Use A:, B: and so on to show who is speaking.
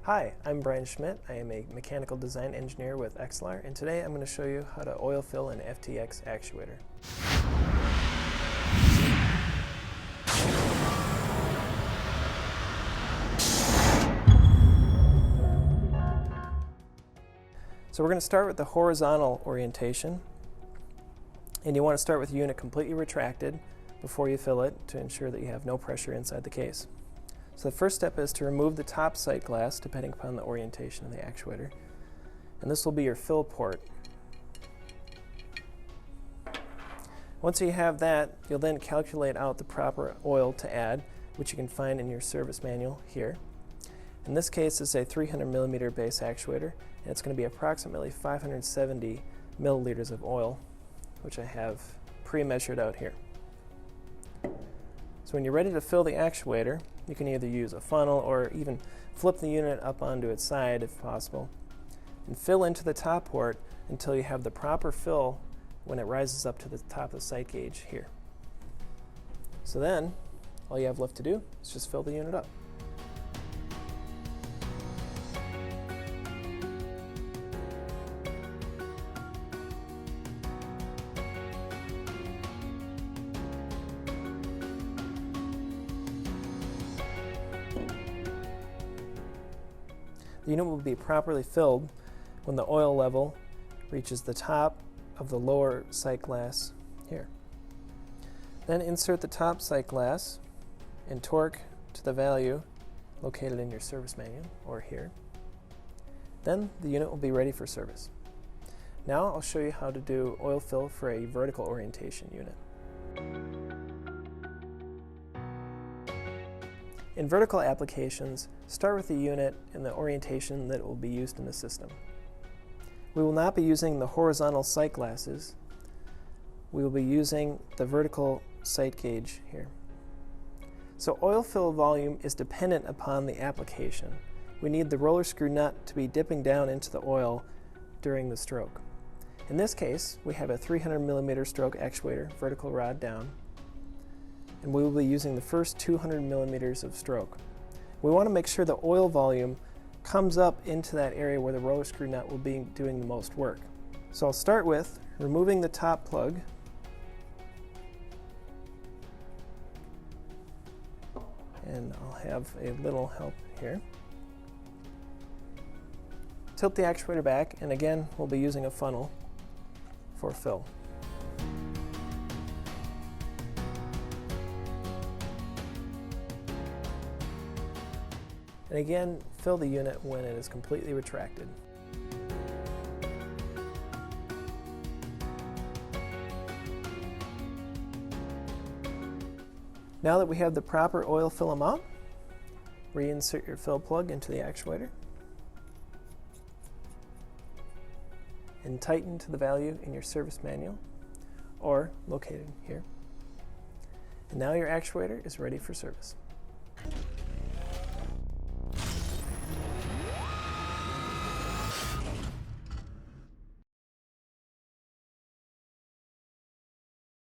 A: Hi, I'm Brian Schmidt. I am a mechanical design engineer with Exlar, and today I'm going to show you how to oil fill an FTX actuator. So we're going to start with the horizontal orientation, and you want to start with the unit completely retracted before you fill it to ensure that you have no pressure inside the case. So the first step is to remove the top sight glass depending upon the orientation of the actuator. And this will be your fill port. Once you have that, you'll then calculate out the proper oil to add, which you can find in your service manual here. In this case, it's a 300 millimeter base actuator, and it's going to be approximately 570 milliliters of oil, which I have pre-measured out here. So when you're ready to fill the actuator, you can either use a funnel or even flip the unit up onto its side if possible, and fill into the top port until you have the proper fill when it rises up to the top of the sight gauge here. So then, all you have left to do is just fill the unit up. The unit will be properly filled when the oil level reaches the top of the lower sight glass here. Then insert the top sight glass and torque to the value located in your service manual or here. Then the unit will be ready for service. Now I'll show you how to do oil fill for a vertical orientation unit. In vertical applications, start with the unit and the orientation that will be used in the system. We will not be using the horizontal sight glasses. We will be using the vertical sight gauge here. So oil fill volume is dependent upon the application. We need the roller screw nut to be dipping down into the oil during the stroke. In this case, we have a 300 millimeter stroke actuator, vertical rod down, and we will be using the first 200 millimeters of stroke. We want to make sure the oil volume comes up into that area where the roller screw nut will be doing the most work. So I'll start with removing the top plug, and I'll have a little help here. Tilt the actuator back, and again we'll be using a funnel for fill. And again, fill the unit when it is completely retracted. Now that we have the proper oil fill amount, reinsert your fill plug into the actuator and tighten to the value in your service manual or located here. And now your actuator is ready for service.